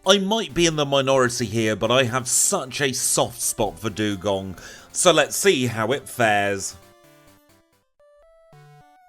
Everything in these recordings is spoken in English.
I might be in the minority here, but I have such a soft spot for Dewgong, so let's see how it fares.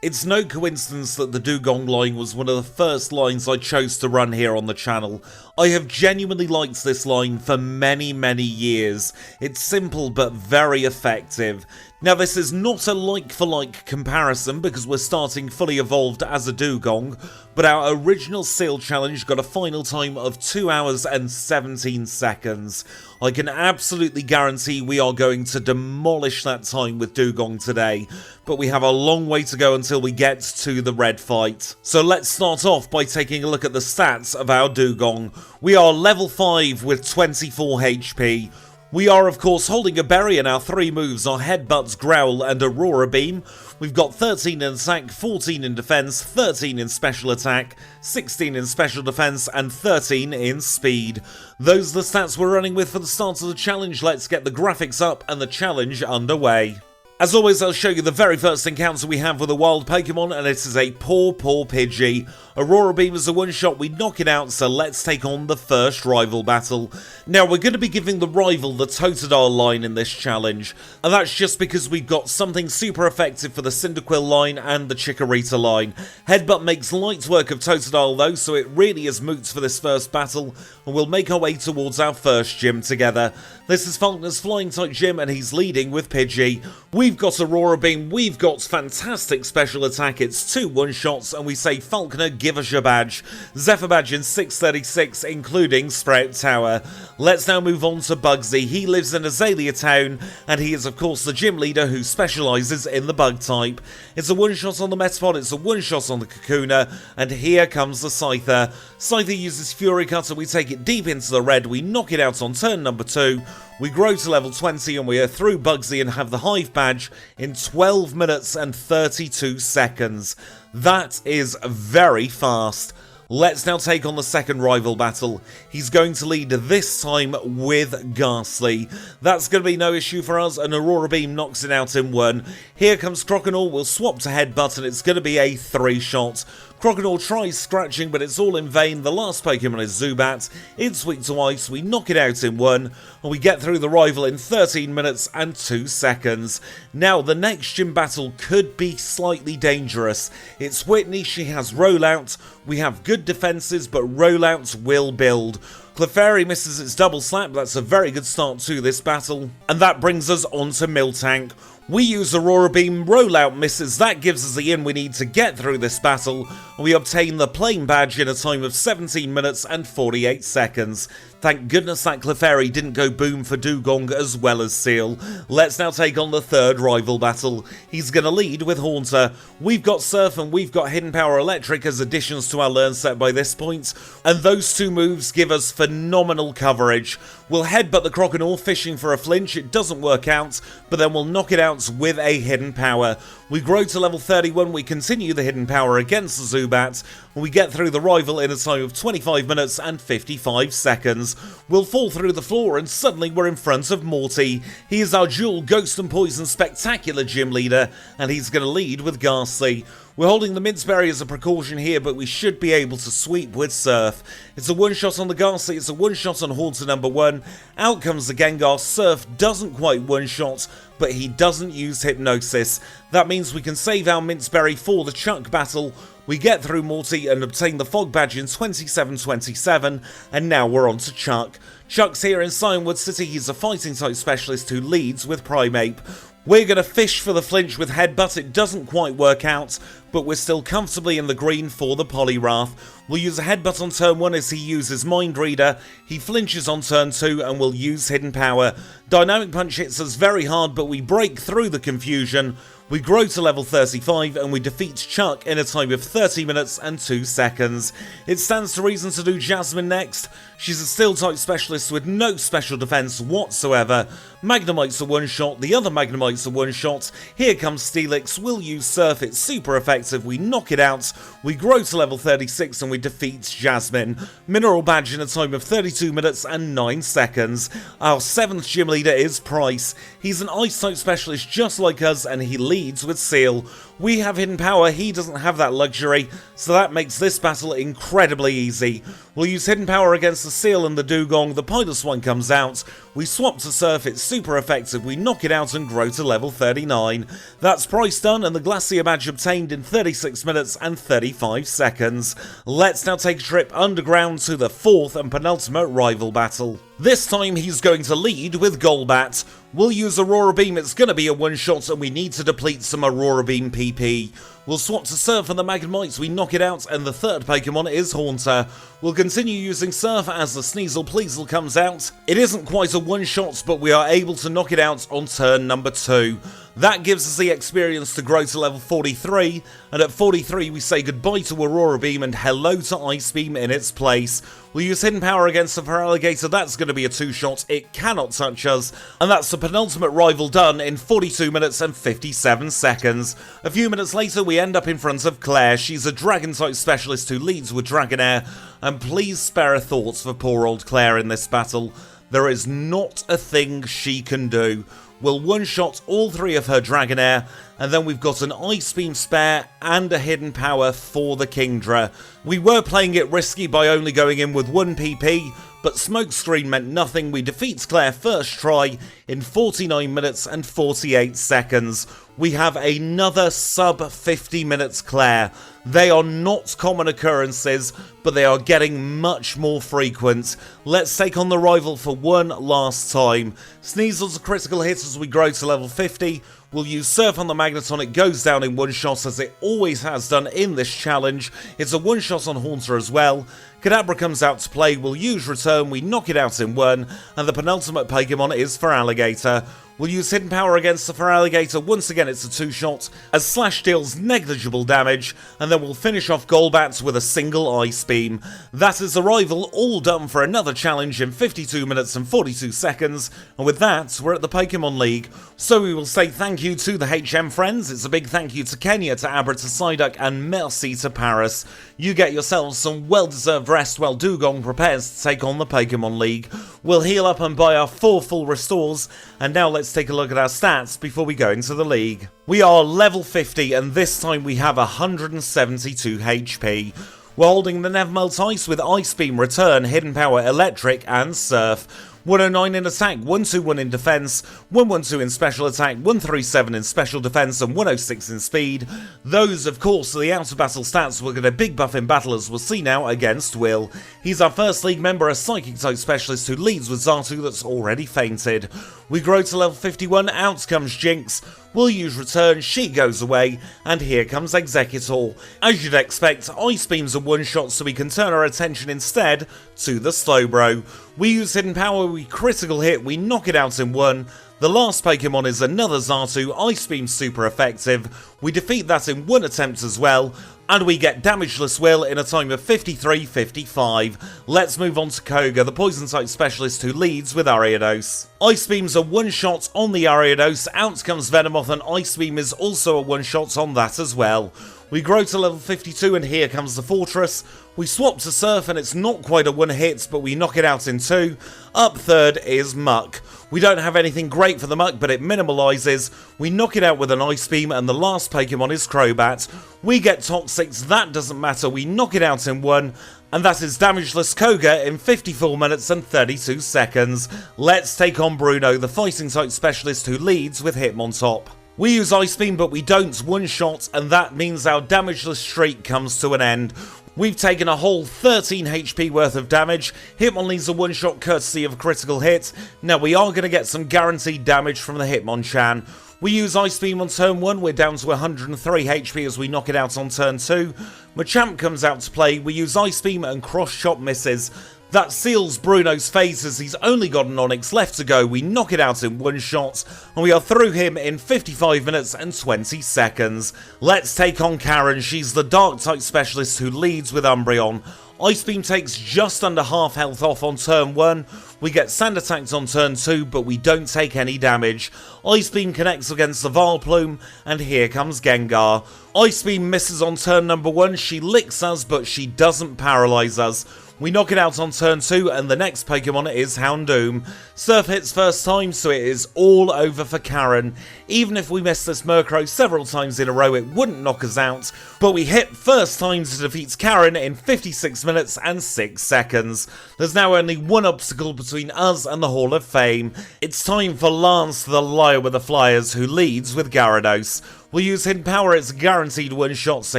It's no coincidence that the Dewgong line was one of the first lines I chose to run here on the channel. I have genuinely liked this line for many years. It's simple but very effective. Now this is not a like-for-like comparison because we're starting fully evolved as a Dewgong, but our original Seal challenge got a final time of 2 hours and 17 seconds. I can absolutely guarantee we are going to demolish that time with Dewgong today, but we have a long way to go until we get to the red fight. So let's start off by taking a look at the stats of our Dewgong. We are level 5 with 24 HP. We are of course holding a berry and our 3 moves are Headbutt, Growl and Aurora Beam. We've got 13 in attack, 14 in defense, 13 in special attack, 16 in special defense and 13 in speed. Those are the stats we're running with for the start of the challenge. Let's get the graphics up and the challenge underway. As always, I'll show you the very first encounter we have with a wild Pokemon, and it is a poor Pidgey. Aurora Beam is a one-shot, we knock it out, so let's take on the first rival battle. Now, we're going to be giving the rival the Totodile line in this challenge, and that's just because we've got something super effective for the Cyndaquil line and the Chikorita line. Headbutt makes light work of Totodile though, so it really is moot for this first battle, and we'll make our way towards our first gym together. This is Falkner's Flying-type gym, and he's leading with Pidgey. We've got Aurora Beam, we've got fantastic special attack, it's 2 one-shots, and we say Falkner, give us your badge. Zephyr badge in 636, including Sprout Tower. Let's now move on to Bugsy. He lives in Azalea Town, and he is of course the gym leader who specialises in the bug type. It's a one-shot on the Metapod, it's a one-shot on the Kakuna, and here comes the Scyther. Scyther uses Fury Cutter, we take it deep into the red, we knock it out on turn number 2. We grow to level 20 and we are through Bugsy and have the Hive badge in 12 minutes and 32 seconds. That is very fast. Let's now take on the second rival battle. He's going to lead this time with Ghastly. That's going to be no issue for us, and Aurora Beam knocks it out in 1. Here comes Croconaw, we'll swap to Headbutt and it's going to be a 3-shot. Croconaw tries scratching, but it's all in vain. The last Pokemon is Zubat. It's weak to ice, we knock it out in 1, and we get through the rival in 13 minutes and 2 seconds. Now, the next gym battle could be slightly dangerous. It's Whitney, she has Rollout. We have good defenses, but Rollout will build. Clefairy misses its double slap, that's a very good start to this battle. And that brings us on to Miltank. We use Aurora Beam, Rollout misses, that gives us the in we need to get through this battle, and we obtain the Plain badge in a time of 17 minutes and 48 seconds. Thank goodness that Clefairy didn't go boom for Dewgong as well as Seal. Let's now take on the third rival battle. He's going to lead with Haunter. We've got Surf and we've got Hidden Power Electric as additions to our learn set by this point, and those 2 moves give us phenomenal coverage. We'll headbutt the Croconaw, fishing for a flinch, it doesn't work out, but then we'll knock it out with a Hidden Power. We grow to level 31, we continue the Hidden Power against the Zubat, and we get through the rival in a time of 25 minutes and 55 seconds. We'll fall through the floor and suddenly we're in front of Morty. He is our dual Ghost and Poison spectacular gym leader, and he's going to lead with Ghastly. We're holding the Minceberry as a precaution here, but we should be able to sweep with Surf. It's a one-shot on the Ghastly, it's a one-shot on Haunter number 1. Out comes the Gengar. Surf doesn't quite one-shot, but he doesn't use Hypnosis. That means we can save our Minceberry for the Chuck battle. We get through Morty and obtain the Fog badge in 27:27, and now we're on to Chuck. Chuck's here in Cianwood City, he's a fighting type specialist who leads with Primeape. We're going to fish for the flinch with Headbutt, it doesn't quite work out, but we're still comfortably in the green for the Poliwrath. We'll use a Headbutt on turn 1 as he uses Mind Reader, he flinches on turn 2 and we'll use Hidden Power. Dynamic Punch hits us very hard, but we break through the confusion. We grow to level 35 and we defeat Chuck in a time of 30 minutes and 2 seconds. It stands to reason to do Jasmine next. She's a steel type specialist with no special defense whatsoever. Magnemite's a one-shot, the other Magnemite's a one-shot. Here comes Steelix, we'll use Surf, it's super effective, we knock it out. We grow to level 36 and we defeat Jasmine. Mineral badge in a time of 32 minutes and 9 seconds. Our 7th gym leader is Price. He's an ice type specialist just like us and he leads with Seal. We have hidden power, he doesn't have that luxury, so that makes this battle incredibly easy. We'll use hidden power against the seal and the Dewgong, the Piloswine comes out, we swap to Surf, it's super effective, we knock it out and grow to level 39. That's price done and the Glacier badge obtained in 36 minutes and 35 seconds. Let's now take a trip underground to the 4th and penultimate rival battle. This time he's going to lead with Golbat. We'll use Aurora Beam, it's going to be a one-shot and we need to deplete some Aurora Beam PP. We'll swap to Surf and the Magnemite, we knock it out, and the third Pokemon is Haunter. We'll continue using Surf as the Sneasel Pleasel comes out. It isn't quite a one-shot, but we are able to knock it out on turn number 2. That gives us the experience to grow to level 43, and at 43 we say goodbye to Aurora Beam and hello to Ice Beam in its place. We'll use Hidden Power against the Feraligatr, that's going to be a 2-shot, it cannot touch us, and that's the penultimate rival done in 42 minutes and 57 seconds. A few minutes later we end up in front of Claire, she's a Dragon-type specialist who leads with Dragonair, and please spare a thought for poor old Claire in this battle. There is not a thing she can do. We'll one-shot all 3 of her Dragonair, and then we've got an Ice Beam spare and a Hidden Power for the Kingdra. We were playing it risky by only going in with 1 PP, but Smokescreen meant nothing. We defeat Claire first try in 49 minutes and 48 seconds. We have another sub 50 minutes Claire. They are not common occurrences, but they are getting much more frequent. Let's take on the rival for one last time. Sneasel's a critical hit as we grow to level 50. We'll use Surf on the Magneton, it goes down in one shot as it always has done in this challenge. It's a one shot on Haunter as well. Kadabra comes out to play, we'll use Return, we knock it out in 1, and the penultimate Pokemon is Feraligatr. We'll use Hidden Power against the Feraligatr, once again it's a 2-shot, as Slash deals negligible damage, and then we'll finish off Golbat with a single Ice Beam. That is the rival, all done for another challenge in 52 minutes and 42 seconds, and with that, we're at the Pokemon League. So we will say thank you to the HM friends, it's a big thank you to Kenya, to Abra, to Psyduck, and merci to Paris. You get yourselves some well-deserved rest while Dewgong prepares to take on the Pokemon League. We'll heal up and buy our 4 full restores, and now let's take a look at our stats before we go into the league. We are level 50 and this time we have 172 HP. We're holding the Nevermelt Ice with Ice Beam, Return, Hidden Power, Electric and Surf. 109 in attack, 121 in defense, 112 in special attack, 137 in special defense and 106 in speed. Those of course are the out of battle stats. We'll get a big buff in battle as we'll see now against Will. He's our first league member, a psychic type specialist who leads with Xatu that's already fainted. We grow to level 51, out comes Jinx. We'll use Return, she goes away, and here comes Executor. As you'd expect, Ice Beam's a one-shot so we can turn our attention instead to the Slowbro. We use Hidden Power, we critical hit, we knock it out in 1. The last Pokemon is another Xatu, Ice Beam super effective. We defeat that in 1 attempt as well. And we get Damageless Will in a time of 53.55. Let's move on to Koga, the Poison type specialist who leads with Ariados. Ice Beam's a one-shot on the Ariados, out comes Venomoth and Ice Beam is also a one-shot on that as well. We grow to level 52 and here comes the Fortress. We swap to Surf and it's not quite a one-hit, but we knock it out in 2. Up third is Muck. We don't have anything great for the Muck, but it minimalizes. We knock it out with an Ice Beam, and the last Pokemon is Crobat. We get Toxics, that doesn't matter, we knock it out in 1, and that is Damageless Koga in 54 minutes and 32 seconds. Let's take on Bruno, the fighting type specialist who leads with Hitmontop. We use Ice Beam, but we don't one-shot, and that means our Damageless streak comes to an end. We've taken a whole 13 HP worth of damage. Hitmonlee's a one-shot courtesy of a critical hit. Now we are going to get some guaranteed damage from the Hitmonchan. We use Ice Beam on turn 1, we're down to 103 HP as we knock it out on turn 2. Machamp comes out to play, we use Ice Beam and Cross Chop misses. That seals Bruno's fate as he's only got an Onix left to go. We knock it out in 1 shot, and we are through him in 55 minutes and 20 seconds. Let's take on Karen. She's the Dark-type specialist who leads with Umbreon. Ice Beam takes just under half health off on turn 1. We get Sand Attacked on turn 2, but we don't take any damage. Ice Beam connects against the Vileplume, and here comes Gengar. Ice Beam misses on turn number 1. She licks us, but she doesn't paralyze us. We knock it out on turn 2 and the next Pokemon is Houndoom. Surf hits first time, so it is all over for Karen. Even if we missed this Murkrow several times in a row, it wouldn't knock us out, but we hit first time to defeat Karen in 56 minutes and 6 seconds. There's now only one obstacle between us and the Hall of Fame. It's time for Lance the Liar with the Flyers, who leads with Gyarados. We'll use Hidden Power, it's a guaranteed one-shot, so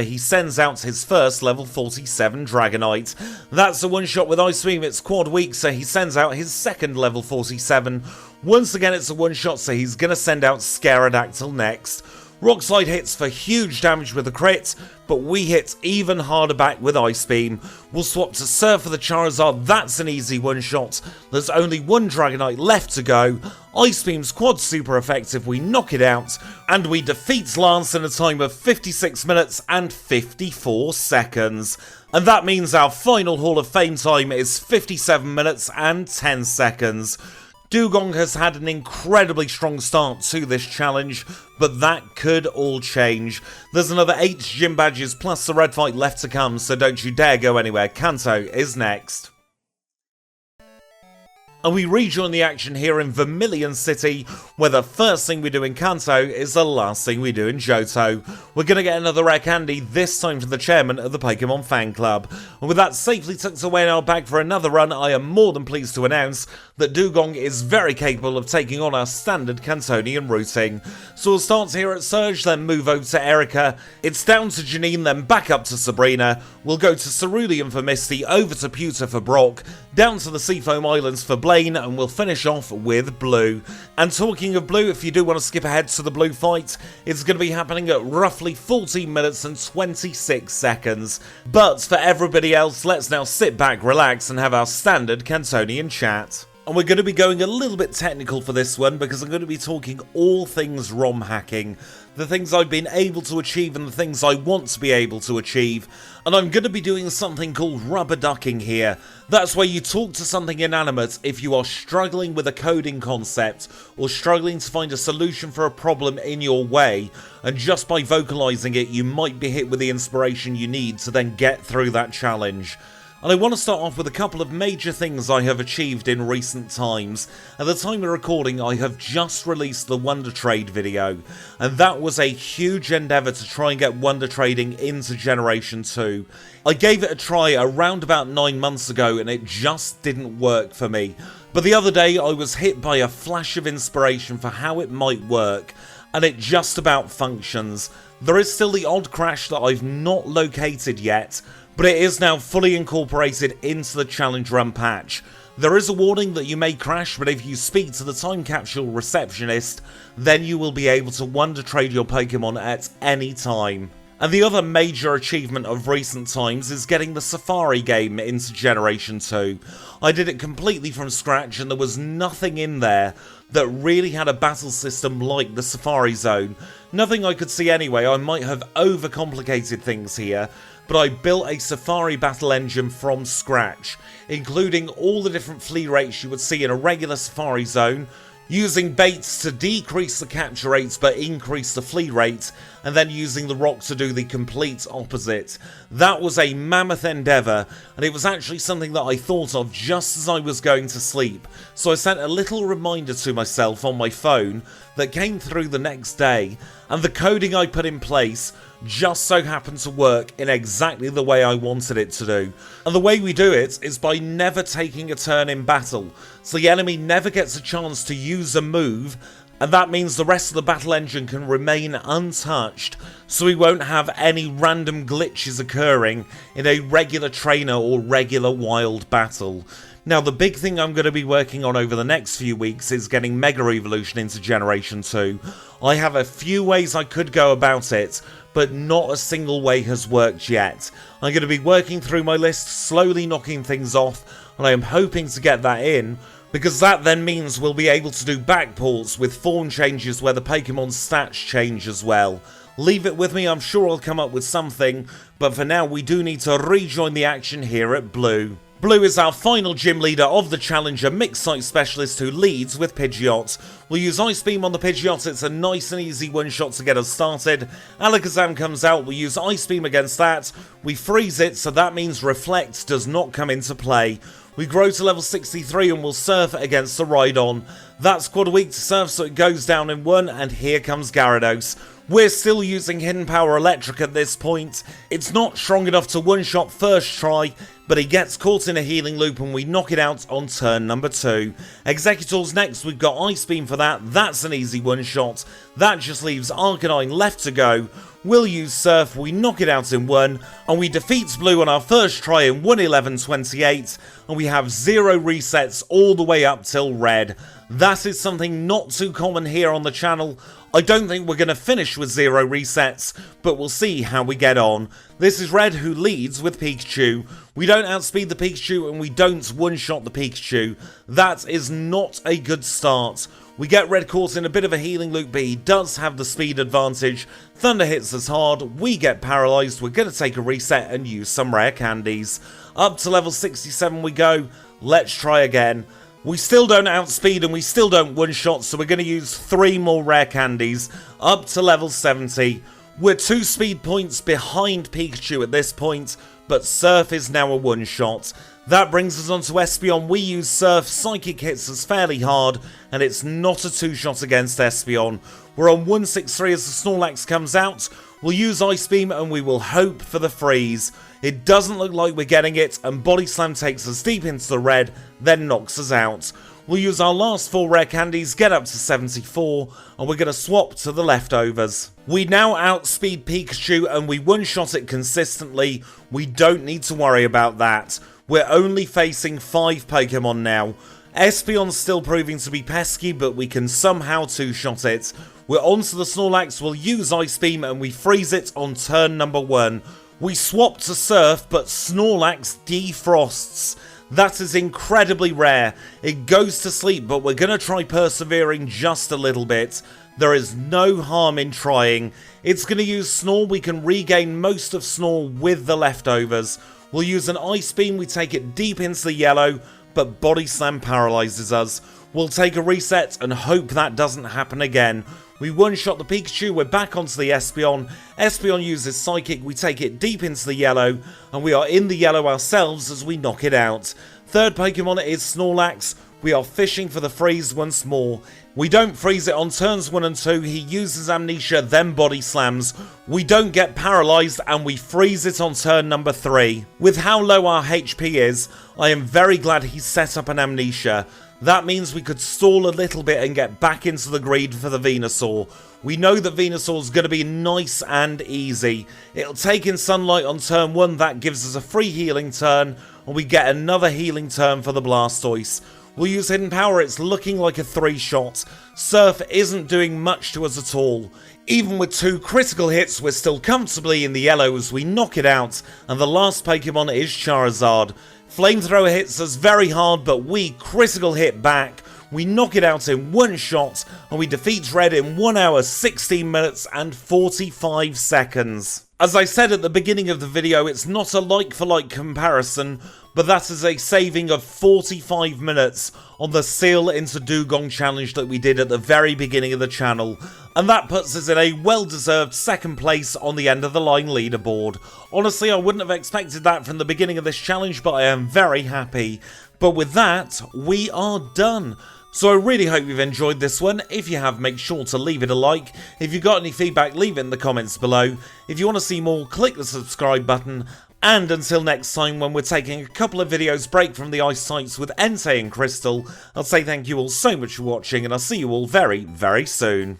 he sends out his first level 47 Dragonite. That's a one-shot with Ice Beam, it's quad weak, so he sends out his second level 47. Once again it's a one-shot, so he's going to send out Scarodactyl next. Rock Slide hits for huge damage with a crit, but we hit even harder back with Ice Beam. We'll swap to Surf for the Charizard, that's an easy one-shot. There's only one Dragonite left to go. Ice Beam's quad super effective, we knock it out, and we defeat Lance in a time of 56 minutes and 54 seconds. And that means our final Hall of Fame time is 57 minutes and 10 seconds. Dewgong has had an incredibly strong start to this challenge, but that could all change. There's another 8 gym badges plus the red fight left to come, so don't you dare go anywhere. Kanto is next. And we rejoin the action here in Vermilion City, where the first thing we do in Kanto is the last thing we do in Johto. We're going to get another rare candy, this time from the chairman of the Pokemon Fan Club. And with that safely tucked away in our bag for another run, I am more than pleased to announce that Dewgong is very capable of taking on our standard Cantonian routing. So we'll start here at Surge, then move over to Erica. It's down to Janine, then back up to Sabrina. We'll go to Cerulean for Misty, over to Pewter for Brock, down to the Seafoam Islands for Blaine, and we'll finish off with Blue. And talking of Blue, if you do want to skip ahead to the Blue fight, it's going to be happening at roughly 14 minutes and 26 seconds. But for everybody else, let's now sit back, relax, and have our standard Cantonian chat. And we're going to be going a little bit technical for this one, because I'm going to be talking all things ROM hacking. The things I've been able to achieve and the things I want to be able to achieve. And I'm going to be doing something called rubber ducking here. That's where you talk to something inanimate if you are struggling with a coding concept or struggling to find a solution for a problem in your way. And just by vocalizing it, you might be hit with the inspiration you need to then get through that challenge. And I want to start off with a couple of major things I have achieved in recent times. At the time of recording, I have just released the Wonder Trade video, and that was a huge endeavour to try and get Wonder Trading into Generation 2. I gave it a try around about 9 months ago and it just didn't work for me. But the other day I was hit by a flash of inspiration for how it might work, and it just about functions. There is still the odd crash that I've not located yet, but it is now fully incorporated into the challenge run patch. There is a warning that you may crash, but if you speak to the time capsule receptionist, then you will be able to Wonder Trade your Pokemon at any time. And the other major achievement of recent times is getting the Safari game into Generation 2. I did it completely from scratch and there was nothing in there that really had a battle system like the Safari Zone. Nothing I could see anyway. I might have overcomplicated things here, but I built a Safari battle engine from scratch, including all the different flee rates you would see in a regular Safari Zone, using baits to decrease the capture rates but increase the flee rate, and then using the rock to do the complete opposite. That was a mammoth endeavour, and it was actually something that I thought of just as I was going to sleep, so I sent a little reminder to myself on my phone that came through the next day, and the coding I put in place just so happened to work in exactly the way I wanted it to do. And the way we do it is by never taking a turn in battle, so the enemy never gets a chance to use a move, and that means the rest of the battle engine can remain untouched, so we won't have any random glitches occurring in a regular trainer or regular wild battle. Now, the big thing I'm going to be working on over the next few weeks is getting Mega Evolution into Generation 2. I have a few ways I could go about it, but not a single way has worked yet. I'm going to be working through my list, slowly knocking things off, and I am hoping to get that in, because that then means we'll be able to do backports with form changes where the Pokemon's stats change as well. Leave it with me, I'm sure I'll come up with something, but for now we do need to rejoin the action here at Blue. Blue is our final gym leader of the Challenger Mixed Site Specialist who leads with Pidgeot. We'll use Ice Beam on the Pidgeot, it's a nice and easy one-shot to get us started. Alakazam comes out, we'll use Ice Beam against that. We freeze it, so that means Reflect does not come into play. We grow to level 63 and we'll Surf against the Rhydon. That's quite weak to Surf, so it goes down in 1, and here comes Gyarados. We're still using Hidden Power Electric at this point. It's not strong enough to one-shot first try, but he gets caught in a healing loop and we knock it out on turn number 2. Executor's next, we've got Ice Beam for that, that's an easy one-shot. That just leaves Arcanine left to go. We'll use Surf, we knock it out in 1, and we defeat Blue on our first try in 1:11:28, and we have 0 resets all the way up till Red. That is something not too common here on the channel. I don't think we're going to finish with 0 resets, but we'll see how we get on. This is Red who leads with Pikachu. We don't outspeed the Pikachu and we don't one-shot the Pikachu. That is not a good start. We get Red caught in a bit of a healing loop, but he does have the speed advantage. Thunder hits us hard, we get paralysed, we're going to take a reset and use some rare candies. Up to level 67 we go, let's try again. We still don't outspeed and we still don't one-shot, so we're going to use 3 more rare candies, up to level 70. We're 2 speed points behind Pikachu at this point, but Surf is now a one-shot. That brings us on to Espeon. We use Surf, Psychic hits us fairly hard, and it's not a 2-shot against Espeon. We're on 163 as the Snorlax comes out. We'll use Ice Beam and we will hope for the freeze. It doesn't look like we're getting it, and Body Slam takes us deep into the red, then knocks us out. We'll use our last 4 rare candies, get up to 74, and we're going to swap to the leftovers. We now outspeed Pikachu and we one-shot it consistently. We don't need to worry about that. We're only facing 5 Pokemon now. Espeon's still proving to be pesky, but we can somehow 2-shot it. We're onto the Snorlax, we'll use Ice Beam and we freeze it on turn number 1. We swap to Surf, but Snorlax defrosts. That is incredibly rare. It goes to sleep, but we're going to try persevering just a little bit. There is no harm in trying. It's going to use Snore. We can regain most of Snore with the leftovers. We'll use an Ice Beam. We take it deep into the yellow, but Body Slam paralyzes us. We'll take a reset and hope that doesn't happen again. We one-shot the Pikachu, we're back onto the Espeon. Espeon uses Psychic, we take it deep into the yellow, and we are in the yellow ourselves as we knock it out. Third Pokemon is Snorlax. We are fishing for the freeze once more. We don't freeze it on turns 1 and 2, he uses Amnesia, then Body Slams. We don't get paralysed, and we freeze it on turn number 3. With how low our HP is, I am very glad he set up an Amnesia. That means we could stall a little bit and get back into the greed for the Venusaur. We know that Venusaur's going to be nice and easy. It'll take in Sunlight on turn 1, that gives us a free healing turn, and we get another healing turn for the Blastoise. We'll use Hidden Power, it's looking like a 3-shot. Surf isn't doing much to us at all. Even with 2 critical hits, we're still comfortably in the yellow as we knock it out, and the last Pokemon is Charizard. Flamethrower hits us very hard, but we critical hit back. We knock it out in 1 shot, and we defeat Red in 1 hour, 16 minutes, and 45 seconds. As I said at the beginning of the video, it's not a like-for-like comparison, but that is a saving of 45 minutes on the Seal into Dewgong challenge that we did at the very beginning of the channel, and that puts us in a well-deserved 2nd place on the end of the line leaderboard. Honestly, I wouldn't have expected that from the beginning of this challenge, but I am very happy. But with that, we are done. So I really hope you've enjoyed this one. If you have, make sure to leave it a like. If you've got any feedback, leave it in the comments below. If you want to see more, click the subscribe button. And until next time, when we're taking a couple of videos break from the ice sites with Entei and Crystal, I'll say thank you all so much for watching, and I'll see you all very, very soon.